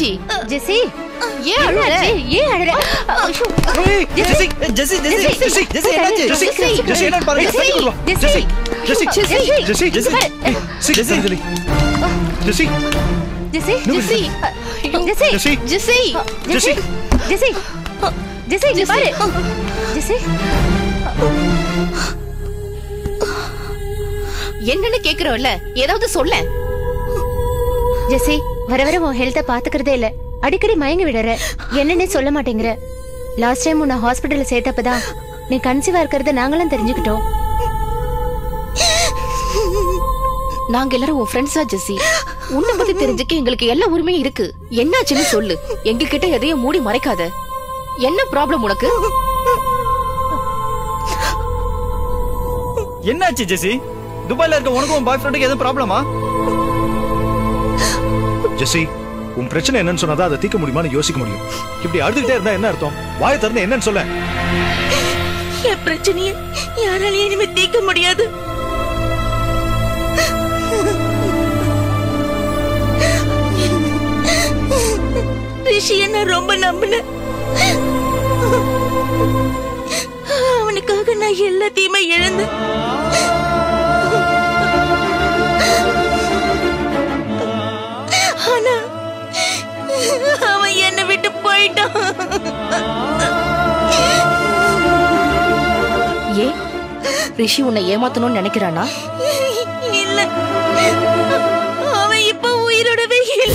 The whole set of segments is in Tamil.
என்னாச்சு ஜெசி? ஏன் அழற? ஏன் அழற? ஜெசி ஜெசி ஜெசி ஜெசி ஜெசி என்னாச்சு? ஜெசி ஜெசி என்ன பாருங்க. ஜெசி ஜெசி ஜெசி ஜெசி ஜெசி ஜெசி ஜெசி ஜெசி ஜெசி ஜெசி ஜெசி ஜெசி ஜெசி ஜெசி ஜெசி பாரு ஜெசி. என்னன்னு கேக்குறோம்ல, ஏதாவது சொல்ல. ஜெசி வர வர உன் ஹெல்த்த பாத்துக்கிறதே இல்ல, அடிக்கடி மயங்கி விடுற, என்னன்னே சொல்ல மாட்டேங்கிற. லாஸ்ட் டைம் உன்னை ஹாஸ்பிட்டல்ல சேர்த்தப்பதான் நீ கன்சீவா இருக்கிறத நாங்களும் தெரிஞ்சுக்கிட்டோம். நாங்க எல்லாரும் உன் ஃப்ரெண்ட்ஸா ஜெசி. உன்னை பத்தி தெரிஞ்சுக்க எங்களுக்கு எல்லா உரிமையும் இருக்கு. என்னாச்சுன்னு சொல்லு, எங்க கிட்ட எதையும் மூடி மறைக்காத. என்ன ப்ராப்ளம் உனக்கு? என்னாச்சு ஜெசி? துபாய்ல இருக்க உனக்கு உன் பாய் ஃப்ரெண்டுக்கு எதுவும் ப்ராப்ளமா? ஜெசி உன் பிரச்சனை என்னன்னு சொன்னாதான் அதை தீர்க்க முடியுமான்னு யோசிக்க முடியும். இப்படி அழுதுகிட்டே இருந்தா என்ன அர்த்தம்? வாயை திறந்து என்னன்னு சொல்ல. என் பிரச்சனையை யாராலையும் இனிமே தீர்க்க முடியாது. ரிஷியை நான் ரொம்ப நம்பினேன். அவனுக்காக நான் எல்லாத்தையுமே இழந்தேன். ஆனா அவன் என்னை விட்டு போயிட்டான். ஏன் ரிஷி உன்னை ஏமாத்தணும்னு நினைக்கிறானா? இல்ல, அவன் இப்ப உயிரோடவே இல்லை.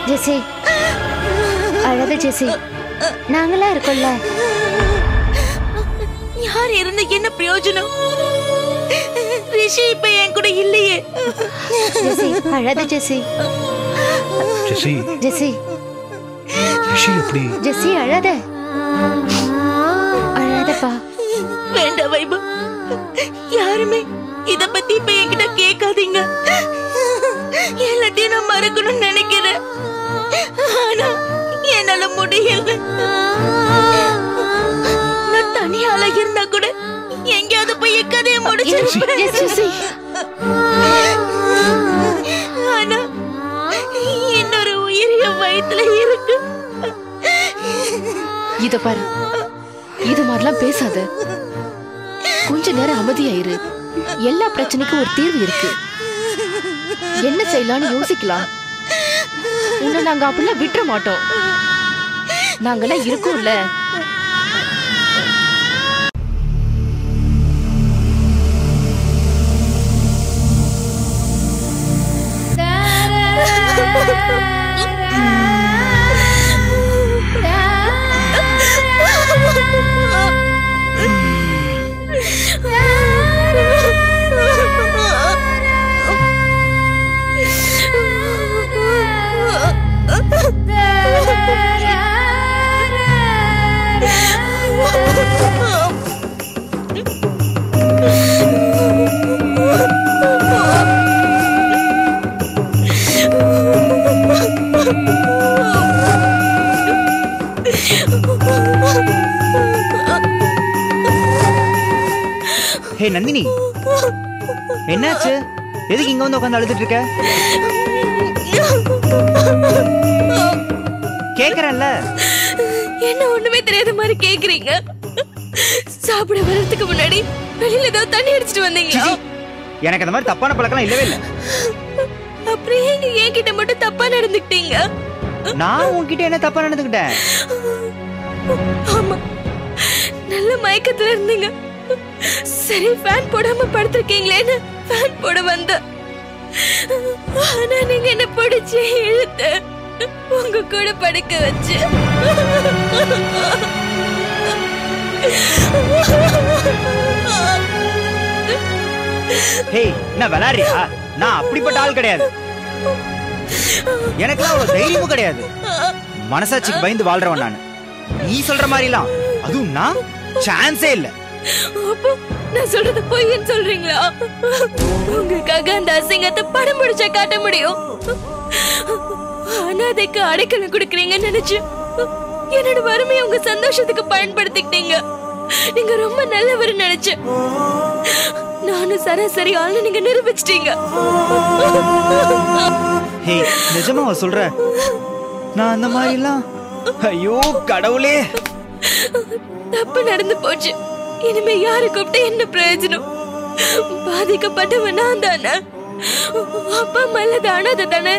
ஜெசி அழகு ஜெசி, நாங்களா இருக்கோம்ல. யார் இருந்து என்ன பிரயோஜனம்? ரிஷி இப்ப என் கூட இல்லையே. ஜெசி அழகு ஜெசி. ஜெசி ஜெசி ரிஷி எப்படி? ஜெசி அழாத அழாதப்பா. வேண்டாம் வைபா, யாருமே இத பத்தி இப்ப என்கிட்ட கேட்காதீங்க. எல்லாத்தையும் நான் மறக்கணும்னு நினைக்கிறேன், ஆனா என்னால முடியல. நான் தனியால இருந்தா கூட எங்கேயாவது போய் கதையை முடிச்சிருப்பேன். ஆனா இன்னொரு உயிர் என் வயித்துல இருக்கு. இத பாரு, இது மாதிரிலாம் பேசாத. கொஞ்ச நேரம் அமைதியாயிரு. எல்லா பிரச்சனைக்கும் ஒரு தீர்வு இருக்கு. என்ன செய்யலாம்னு யோசிக்கலாம். உன்னை நாங்க அப்படிலாம் விட்டுற மாட்டோம். நாங்கெல்லாம் இருக்கோம்ல. ஹே நந்தினி, என்னாச்சு? எதுக்கு இங்க வந்து உட்காந்து அழுதுட்டு இருக்க? கேக்குறேன்ல. என்ன ஒண்ணுமே தெரியாத மாதிரி கேக்குறீங்க? சாப்பிட வரதுக்கு முன்னாடி வெளியில ஏதாவது தண்ணி அடிச்சிட்டு வந்தீங்களா? எனக்கு அந்த மாதிரி தப்பான பழக்கம் இல்லவே இல்ல. அப்புறம் ஏங்க என்கிட்ட மட்டும் தப்பா நடந்துக்கிட்டீங்க? நான் உன்கிட்ட என்ன தப்பா நடந்துக்கிட்டேன்? ஆமா, நல்ல மயக்கத்துல இருந்தீங்க. சரி ஃபேன் போடாம படுத்திருக்கீங்களேன்னு ஃபேன் போட வந்த. ஆனா நீங்க என்ன பிடிச்சு இழுத்து உங்க கூட படுக்க வச்சு ஹே, என்ன விளையாடுறியா? நான் அப்படிப்பட்ட ஆள் கிடையாது. எனக்குலாம் அவ்வளவு தைரியமும் கிடையாது. மனசாட்சிக்கு பயந்து வாழ்றவன் நான். நீ சொல்ற மாதிரிலாம் அதுவும் நான் சான்ஸே இல்ல. அப்போ நான் சொல்றது பொய்ன்னு சொல்றீங்களா? உங்களுக்காக அந்த அசிங்கத்தை படம் முடிச்சா காட்ட முடியும். அனாதைக்கு அடைக்கலம் கொடுக்கறீங்கன்னு நினைச்சு என்னோட வறுமையை உங்க சந்தோஷத்துக்கு பயன்படுத்திக்கிட்டீங்க. நீங்க ரொம்ப நல்லவர் நினைச்சு நானும் சராசரி ஆளு நீங்க நிரூபிச்சிட்டீங்க. ஹே, நிஜமாவா சொல்ற? நான் அந்த மாதிரி எல்லாம் ஐயோ கடவுளே, தப்பு நடந்து போச்சு. இனிமே யாரு கூப்பிட்டு என்ன பிரயோஜனம்? பாதிக்கப்பட்டவன் நான் தானே. அப்பா அம்மா இல்லாத அனாதை தானே.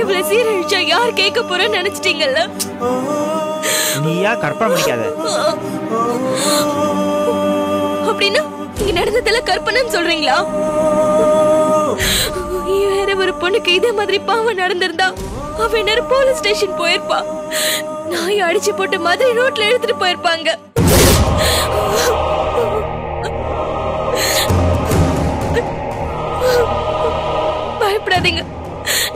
இவ்வளவு சீரழிச்சா யார் கேட்க போறேன்னு நினைச்சிட்டீங்கல்ல? நீயா கற்பனை பண்ணிக்காத. அப்படின்னா இங்க நடந்ததெல்லாம் கற்பனைன்னு சொல்றீங்களா? வேற ஒரு பொண்ணுக்கு இதே மாதிரி பாவம் நடந்திருந்தா அவ நேரம் போலீஸ் ஸ்டேஷன் போயிருப்பா. நாய் அடிச்சு போட்டு மதுரை ரோட்ல எடுத்துட்டு போயிருப்பாங்க. பயப்படாதீங்க,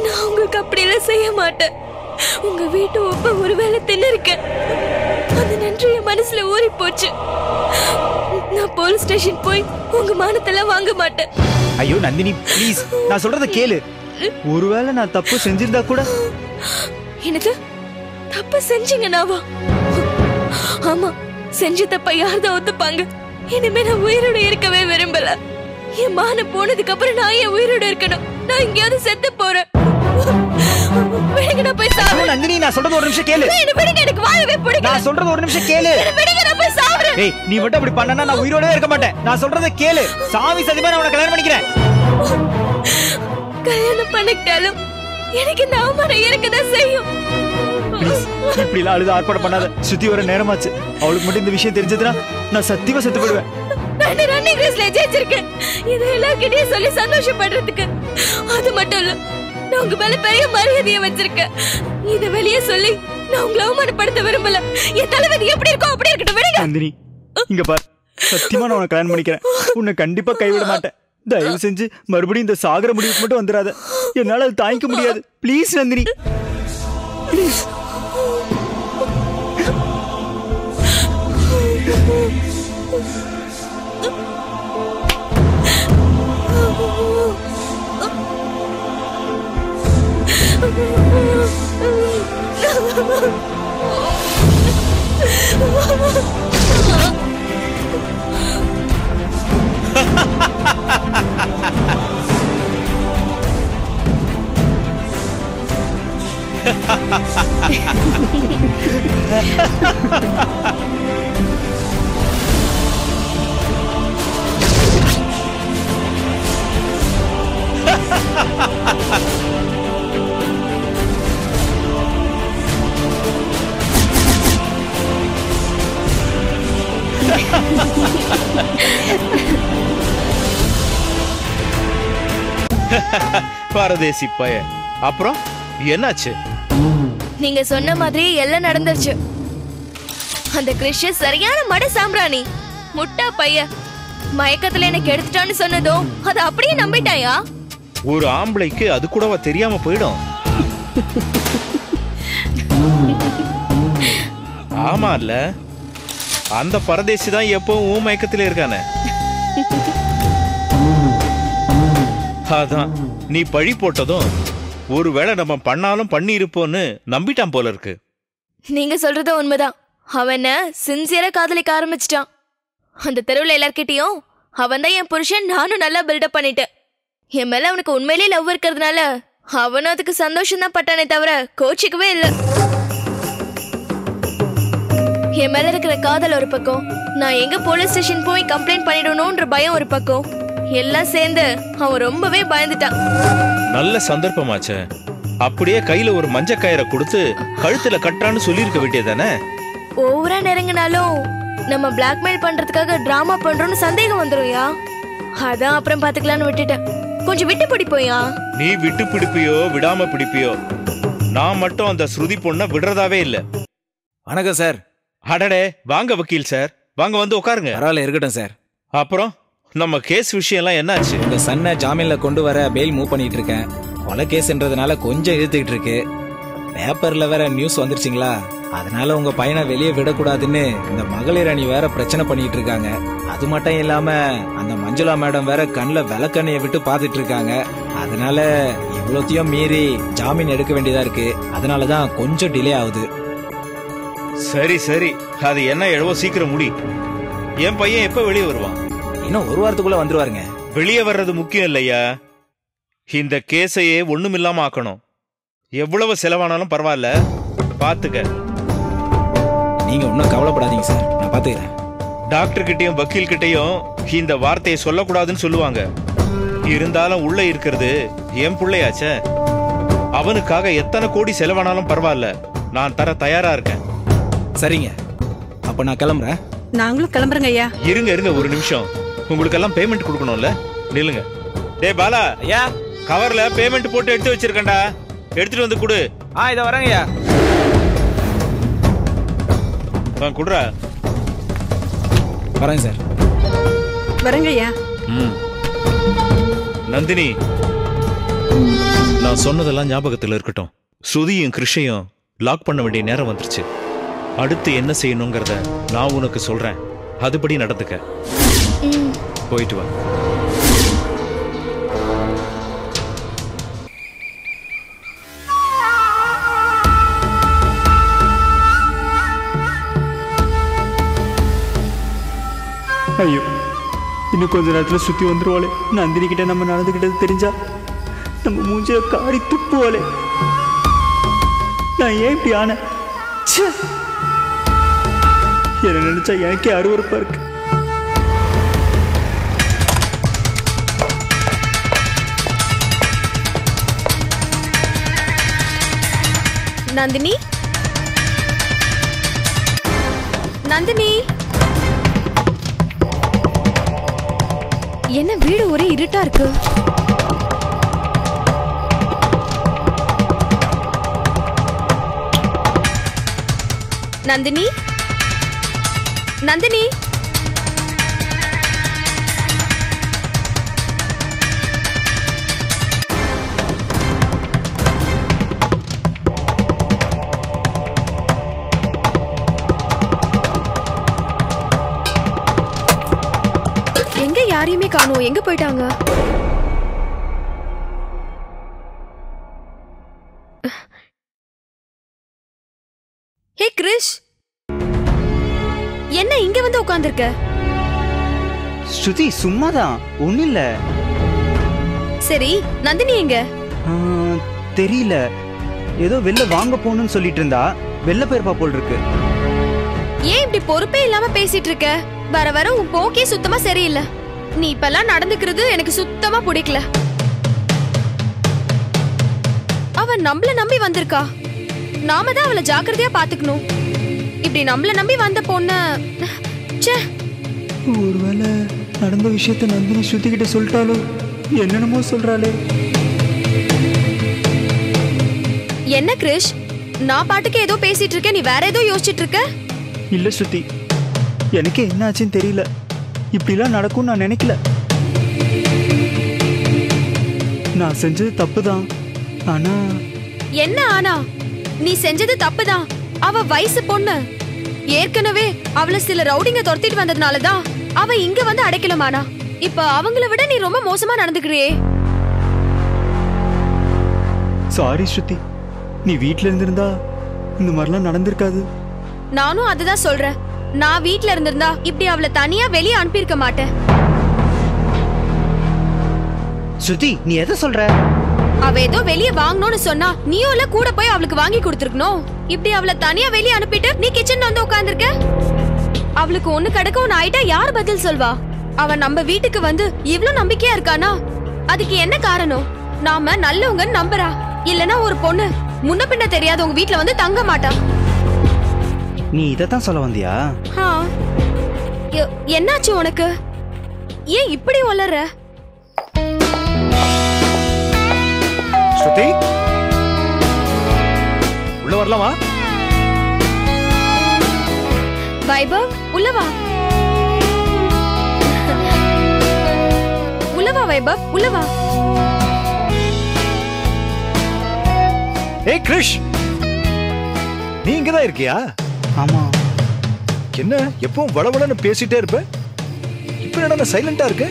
நான் உங்களுக்கு அப்படியெல்லாம் செய்ய மாட்டேன். உங்க வீட்டு ஒப்ப ஒருவேளை தின்னிருக்கேன். அந்த நன்றி என் மனசுல ஊறி போச்சு. நான் போலீஸ் ஸ்டேஷன் போய் உங்க மானத்தெல்லாம் வாங்க மாட்டேன். ஐயோ நந்தினி ப்ளீஸ், நான் சொல்றத கேளு. ஒருவேளை நான் தப்பு செஞ்சிருந்தா கூட. எனக்கு தப்பு செஞ்சீங்க நாவா? ஆமா, செஞ்ச தப்ப யார்தான் ஒத்துப்பாங்க? இனிமே நான் உயிரோட இருக்கவே விரும்பல. என் மானம் போனதுக்கு அப்புறம் நான் ஏன் உயிரோட இருக்கணும்? நான் எங்கேயாவது செத்து போறேன். நான் போய் சாவுறேன். நந்தினி, நான் சொல்றது ஒரு நிமிஷம் கேளு. எனக்கு வாழவே பிடிக்கல. நான் சொல்றது ஒரு நிமிஷம் கேளு. நான் போய் சாவுறேன். ஏய், நீ மட்டும் அப்படி பண்ணனா நான் உயிரோடவே இருக்க மாட்டேன். நான் சொல்றத கேளு. சாமி சதிமா நான் உன்னை கல்யாணம் பண்ணிக்கிறேன். கல்யாணம் பண்ணிக்கிட்டாலும் எனக்கு இந்த அவமானம் இருக்கதான் செய்யும். இப்படி எல்லாம் அழுது ஆர்ப்பாட்டம் பண்ணாத. சுத்தி வர நேரமாச்சு. அவளுக்கு மட்டும் இந்த விஷயம் தெரிஞ்சதுன்னா நான் சத்தியமா செத்து போயிடுவேன். நான் ரன்னிங் ரேஸ்ல ஜெயிச்சிருக்கேன். இது எல்லார்கிட்டயும் சொல்லி சந்தோஷப்படுறதுக்கு. அது மட்டும் இல்ல, நான் உங்க மேல பெரிய மரியாதையை வச்சிருக்கேன். இத வெளியே சொல்லி நான் உங்களை அவமானப்படுத்த விரும்பல. என் தலைவலி எப்படி இருக்கோ அப்படி இருக்கட்டும், விடுங்க. நந்தினி, இங்க பார், சத்தியமா நான் உன்னை கல்யாணம் பண்ணிக்கிறேன். உன்னை கண்டிப்பா கைவிட மாட்டேன். தயவு செஞ்சு மறுபடியும் இந்த சாகர முடிவுக்கு மட்டும் வந்துடாத. என்னால அது தாங்கிக்க முடியாது. Please Nandini, please. பரதேசி பய. அப்புறம் என்னாச்சு? நீங்க சொன்ன மாதிரி எல்லாம் நடந்துருச்சு. அந்த கிறிஷ் சரியான மட சாம்பிராணி, முட்டா பைய. மயக்கத்துல எனக்கு எடுத்துட்டான்னு சொன்னதும் அதை அப்படியே நம்பிட்டாயா? ஒரு ஆம்பளைக்கு அது கூடவா தெரியாம போயிடும்? ஆமா இல்ல, அந்த பரதேசி தான் எப்பவும் மயக்கத்துல இருக்கானே. அதான் நீ பழி போட்டதும் ஒருவேளை நம்ம பண்ணாலும் பண்ணி இருப்போன்னு நம்பிட்டான் போல இருக்கு. நீங்க சொல்றது உண்மைதான். அவன சின்சியரா காதலிக்க ஆரம்பிச்சிட்டான். அந்த தெருவுல எல்லார்கிட்டயும் அவன் தான் என் புருஷன், நானும் நல்லா பில்டப் பண்ணிட்டேன். என் மேல அவனுக்கு உண்மையிலேயே லவ் இருக்கிறதுனால அவனும் அதுக்கு சந்தோஷம் தான் பட்டானே தவிர கோச்சிக்கவே இல்ல. என் மேல இருக்கிற காதல் ஒரு பக்கம், நான் எங்க போலீஸ் ஸ்டேஷன் போய் கம்ப்ளைண்ட் பண்ணிடணும்ன்ற பயம் ஒரு பக்கம், எல்லாம் சேர்ந்து அவன் ரொம்பவே பயந்துட்டான். நல்ல சந்தர்ப்பமாச்சே. அப்படியே கையில ஒரு மஞ்ச கயிறை கொடுத்து கழுத்துல கட்டுறான்னு சொல்லிருக்க வேண்டியதானே. ஓவரா நெருங்கினாலும் நம்ம பிளாக்மெயில் பண்றதுக்காக டிராமா பண்றோம்னு சந்தேகம் வந்துரும்யா. அதான் அப்புறம் பாத்துக்கலான்னு விட்டுட்டேன். கொஞ்சம் விட்டு பிடிப்போயா. நீ விட்டு பிடிப்பியோ விடாம பிடிப்பியோ, நான் மட்டும் அந்த ஸ்ருதி பொண்ண விடுறதாவே இல்ல. வணக்கம் சார். அடடே, வாங்க வக்கீல் சார், வாங்க வந்து உட்காருங்க. பரவாயில்ல, இருக்கட்டும் சார். அப்புறம் நம்ம கேஸ் விஷயம் எல்லாம் என்னாச்சு? உங்க சன்னை ஜாமீன்ல கொண்டு வர பெயில் மூவ் பண்ணிட்டு இருக்கேன். கொலை கேஸ்ன்றதுனால கொஞ்சம் இழுத்துக்கிட்டு இருக்கு. பேப்பர்ல வேற நியூஸ் வந்துருச்சுங்களா, அதனால உங்க பையனை வெளியே விடக்கூடாதுன்னு இந்த மகளிர் அணி வேற பிரச்சனை பண்ணிட்டு இருக்காங்க. அது மட்டும் இல்லாம அந்த மஞ்சுளா மேடம் வேற கண்ணில் விளக்கண்ணைய விட்டு பாத்துட்டு இருக்காங்க. அதனால இவ்வளோத்தையும் மீறி ஜாமீன் எடுக்க வேண்டியதா இருக்கு. அதனாலதான் கொஞ்சம் டிலே ஆகுது. சரி சரி, அது என்ன எவ்வளோ சீக்கிரம் முடி. என் பையன் எப்ப வெளியே வருவான்? இன்னும் ஒரு வாரத்துக்குள்ள வந்துருவாருங்க. வெளியே வர்றது முக்கியம் இல்லையா, இந்த கேஸையே ஒண்ணுமில்லாம ஆக்கணும். எவ்வளவு செலவானாலும் பரவாயில்ல, பாத்துக்க. நீங்க ஒன்னும் கவலைப்படாதீங்க சார், நான் பாத்துக்கிறேன். டாக்டர் கிட்டையும் வக்கீல் கிட்டையும் இந்த வார்த்தையை சொல்லக்கூடாதுன்னு சொல்லுவாங்க. இருந்தாலும் உள்ள இருக்கிறது என் பிள்ளையாச்சே. அவனுக்காக எத்தனை கோடி செலவானாலும் பரவாயில்ல, நான் தர தயாரா இருக்கேன். சரிங்க, அப்ப நான் கிளம்புறேன். நாங்களும் கிளம்புறேங்க ஐயா. இருங்க இருங்க ஒரு நிமிஷம், உங்களுக்கு எல்லாம் பேமெண்ட் கொடுக்கணும்ல, நில்லுங்க. டே பாலா, ஐயா கவர்ல பேமெண்ட் போட்டு எடுத்து வச்சிருக்கேன்டா, எடுத்துட்டு வந்து கொடு. இத வரேங்க ஐயா. குடுறா. வரேங்க சார். வரேங்க ஐயா. நந்தினி, நான் சொன்னதெல்லாம் ஞாபகத்துல இருக்கட்டும். சுதியும் கிருஷையும் லாக் பண்ண வேண்டிய நேரம் வந்துருச்சு. அடுத்து என்ன செய்யணுங்கிறத நான் உனக்கு சொல்றேன், அதுபடி நடந்துக்க. போயிட்டு வா. ஐயோ, இன்னும் கொஞ்ச நேரத்துல சுத்தி வந்துருவாளே. நந்தினி கிட்ட நம்ம நடந்துகிட்டது தெரிஞ்சா நம்ம மூஞ்சில காரி துப்புவாளே. நான் ஏன் இப்படி ஆன? என்ன நினைச்சா எனக்கே அருவருப்பா இருக்கு. நந்தினி, நந்தினி, என்ன வீடு ஒரே இருட்டா இருக்கு? நந்தினி, நந்தினி, எங்க யாரையுமே காணோம், எங்க போயிட்டாங்க? ஹே கிரிஷ், என்ன இங்க வந்து உட்கார்ந்திருக்க? ஸ்ருதி சும்மாதான், ஒண்ணு இல்ல. சரி, நந்தினி எங்க? தெரியல, ஏதோ வெளில வாங்க போகணும்னு சொல்லிட்டு இருந்தா. வெளில போயிருப்பா போல் இருக்கு. ஏன் இப்படி பொறுப்பே இல்லாம பேசிட்டு இருக்க? வர வர உன் போக்கே சுத்தமா சரியில்லை. நீ இப்பெல்லாம் நடந்துக்கிறது எனக்கு சுத்தமா பிடிக்கல. அவ நம்மள நம்பி வந்திருக்கா, நாம தான் அவளை ஜாக்கிரதையா பாத்துக்கணும். இப்படி நம்மள நம்பி வந்த பொண்ண ஒருவேளை நடந்த விஷயத்த நந்தினி ஸ்ருதி கிட்ட சொல்லிட்டாலோ? என்னென்னமோ சொல்றாளே. என்ன கிரிஷ், நான் பாட்டுக்கு ஏதோ பேசிட்டு இருக்கேன், நீ வேற ஏதோ யோசிச்சுட்டு இருக்க? இல்ல ஸ்ருதி, எனக்கு என்ன ஆச்சுன்னு தெரியல. இப்படிலாம் நடக்கும் நான் நினைக்கல. நான் செஞ்சது தப்புதான். ஆனா என்ன ஆனா? நீ செஞ்சது தப்புதான். அவ வயசு பொண்ணு. ஏற்கனவே அவளை சில ரவுடிங்க துரத்திட்டு வந்ததுனாலதான் அவ இங்க வந்து அடைக்கலமானா. இப்ப அவங்கள விட நீ ரொம்ப மோசமா நடந்துக்கிறியே. சாரி ஸ்ருதி, நீ வீட்ல இருந்திருந்தா இந்த மாதிரிலாம் நடந்திருக்காது. நானும் அதுதான் சொல்றேன். நான் வீட்ல இருந்திருந்தா இப்படி அவளை தனியா வெளியே அனுப்பியிருக்க மாட்டேன். ஸ்ருதி, நீ எதை சொல்ற? அவ ஏதோ வெளியே வாங்கணும்னு சொன்னா நீயோல கூட போய் அவளுக்கு வாங்கி கொடுத்துருக்கணும். இப்படி அவளை தனியா வெளியே அனுப்பிட்டு நீ கிச்சன்ல வந்து உட்கார்ந்திருக்க. அவளுக்கு ஒண்ணு கிடக்க ஒண்ணு ஆயிட்டா யார் பதில் சொல்வா? அவ நம்ம வீட்டுக்கு வந்து இவ்ளோ நம்பிக்கையா இருக்கானா? அதுக்கு என்ன காரணம்? நாம நல்லவங்கன்னு நம்புறா. இல்லனா ஒரு பொண்ணு முன்ன பின்ன தெரியாத உங்க வீட்ல வந்து தங்க மாட்டா. நீ இதத்தான் சொல்ல வந்தியா? என்னாச்சு உனக்கு? ஏன் இப்படி உளற? ஸ்ருதி, உள்ள வரலாமா? வைபவ், உள்ள வா. உள்ள வா வைபவ், உள்ள வா. ஏய் கிரிஷ், நீ நீ இங்கதான் இருக்கியா? ஆமா. என்ன எப்பவும் வளவளன்னு பேசிட்டே இருப்ப, இப்ப என்னடா சைலண்டா இருக்கு?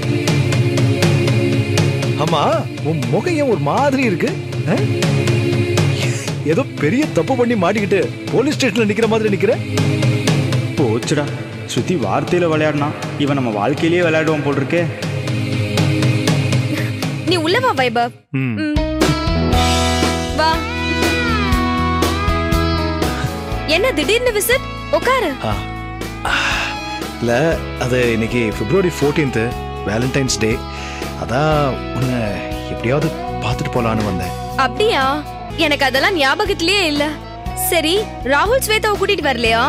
ஆமா, உன் முகம் ஒரு மாதிரி இருக்கு. ஏதோ பெரிய தப்பு பண்ணி மாட்டிக்கிட்டு போலீஸ் ஸ்டேஷன்ல நிக்கிற மாதிரி நிக்கிற. போச்சுடா, ஸ்ருதி வார்த்தையில விளையாடினா இவன் நம்ம வாழ்க்கையிலேயே விளையாடுவோம் போல் இருக்கே. நீ உள்ள வா வைபவ். வா. என்ன திடீர்னு விசிட்? உட்காரு. இல்ல, அது இன்னைக்கு February 14th வேலண்டைன்ஸ் டே. அதான் உன்னை எப்படியாவது பார்த்துட்டு போலான்னு வந்தேன். அப்படியா? எனக்கு அதெல்லாம் ஞாபகத்திலேயே இல்ல. சரி, ராகுல் ஸ்வேதாவை கூட்டிட்டு வரலையா?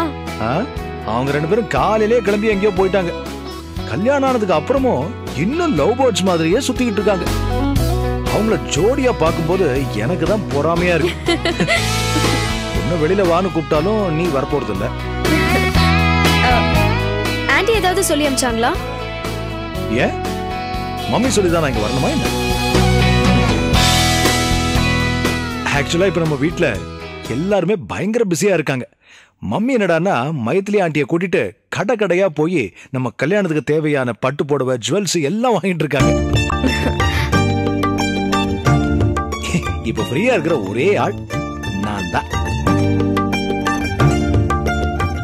அவங்க 2 பேரும் காலையிலே கிளம்பி எங்கேயோ போயிட்டாங்க. கல்யாணம் ஆனதுக்கு அப்புறமும் இன்னும் லவ் பேர்ட்ஸ் மாதிரியே சுத்திக்கிட்டு இருக்காங்க. அவங்கள ஜோடியா பார்க்கும்போது எனக்கு தான் பொறாமையா இருக்கு. இன்னும் வெளியில வான்னு கூப்பிட்டாலும் நீ வரப்போறது இல்ல. ஆண்டி ஏதாவது சொல்லி அனுப்பிச்சாங்களா? ஏன், மம்மி சொல்லிதான் நான் இங்க வரணுமா என்ன? ஆக்சுவலா இப்ப நம்ம வீட்டுல எல்லாருமே பயங்கர பிஸியா இருக்காங்க. மம்மி என்னடான்னா மைத்திலி ஆண்டியை கூட்டிட்டு கடை கடையா போய் நம்ம கல்யாணத்துக்கு தேவையான பட்டு புடவை, ஜுவல்ஸ் எல்லாம் வாங்கிட்டு இருக்காங்க. இப்ப ஃப்ரீயா இருக்கிற ஒரே ஆள் நான் தான்.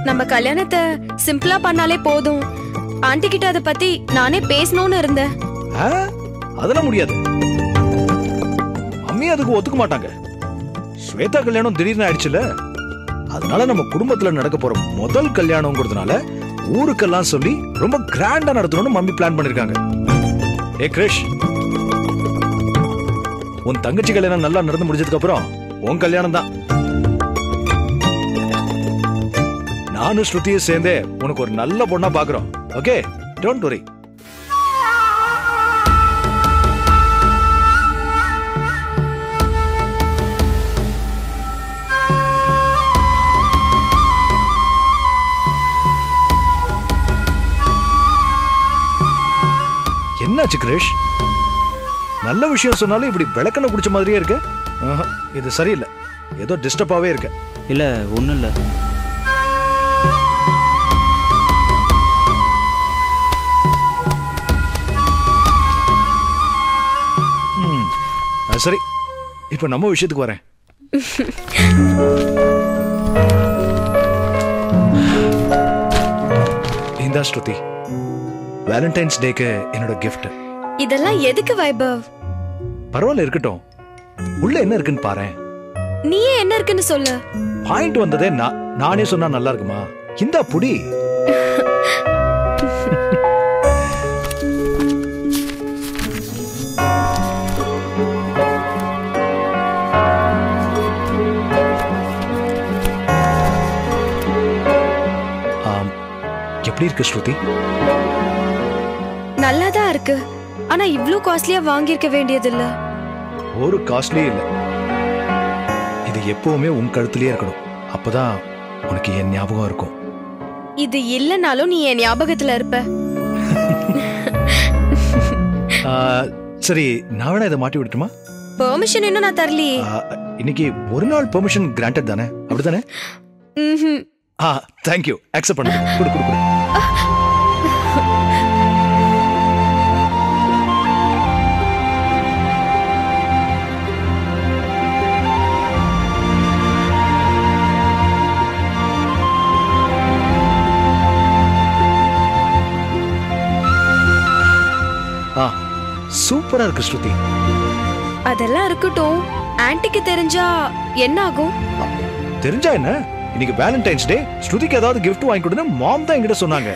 நம்ம கல்யாணத்தை சிம்பிளா பண்ணாலே போதும். ஆண்டி கிட்ட அத பத்தி நானே பேசணும்னு இருந்தேன். அதெல்லாம் முடியாது. மம்மி அதுக்கு ஒத்துக்க மாட்டாங்க. ஸ்வேதா கல்யாணம் திடீர்னு ஆயிடுச்சுல, அதனால நம்ம குடும்பத்துல நடக்க போற முதல் கல்யாணம்ங்கிறதுனால ஊருக்கெல்லாம் சொல்லி ரொம்ப கிராண்டா நடத்தணும்னு மம்மி பிளான் பண்ணிருக்காங்க. ஏ கிரிஷ், உன் தங்கச்சி கல்யாணம் நல்லா நடந்து முடிஞ்சதுக்கு அப்புறம் உன் கல்யாணம் தான். நானும் ஸ்ருதியும் சேர்ந்தே உனக்கு ஒரு நல்ல பொண்ணா பாக்குறோம். Okay, don't worry. என்னாச்சு கிரிஷ்? நல்ல விஷயம் சொன்னாலும் இப்படி விளக்கண குடிச்ச மாதிரியே இருக்கு. இது சரியில்லை, ஏதோ டிஸ்டர்பாவே இருக்கு. இல்ல, ஒண்ணும் இல்ல. சரி, இப்ப நம்ம விஷயத்துக்கு வரேன். இந்தா ஸ்ருதி, வேலண்டைன்ஸ் டேக்கு என்னோட கிஃப்ட். இதெல்லாம் எதுக்கு வைபவ்? பரவாயில்ல, இருக்கட்டும். உள்ள என்ன இருக்குன்னு பாரு. நீயே என்ன இருக்குன்னு சொல்லு. பாயிண்ட் வந்ததே நானே சொன்னா நல்லா இருக்குமா? இந்தா புடி. எப்படி இருக்கு ஸ்ருதி? நல்லாதான் இருக்கு. ஆனா இவ்ளோ காஸ்ட்லியா வாங்கியிருக்க வேண்டியது இல்ல. ஒரு காஸ்ட்லியே இல்ல. இது எப்பவுமே உன் கழுத்திலே இருக்கணும். அப்பதான் உனக்கு என் ஞாபகம் இருக்கும். இது இல்லனாலும் நீ என் ஞாபகத்துல இருப்ப. சரி, நான் வேணா இதை மாட்டி விட்டுமா? பெர்மிஷன் இன்னும் நான் தரலையே. இன்னைக்கு ஒரு நாள் பெர்மிஷன் கிராண்டட் தானே, அப்படிதானே? Thank you. அக்செப்ட் பண்ணுங்க. குடு குடு குடு. சூப்பரா இருக்கு ஸ்ருதி. அதெல்லாம் இருக்கட்டும். ஆன்ட்டிக்கு தெரிஞ்சா என்ன ஆகும்? தெரிஞ்சா என்ன? இன்னைக்கு வேலண்டைன்ஸ் டே, ஸ்ருதிக்கு ஏதாவது கிஃப்ட் வாங்கி கொடுன்னு மாம் தான் என்கிட்ட சொன்னாங்க.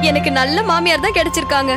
எனக்கு நல்ல மாமியார் தான் கிடைச்சிருக்காங்க.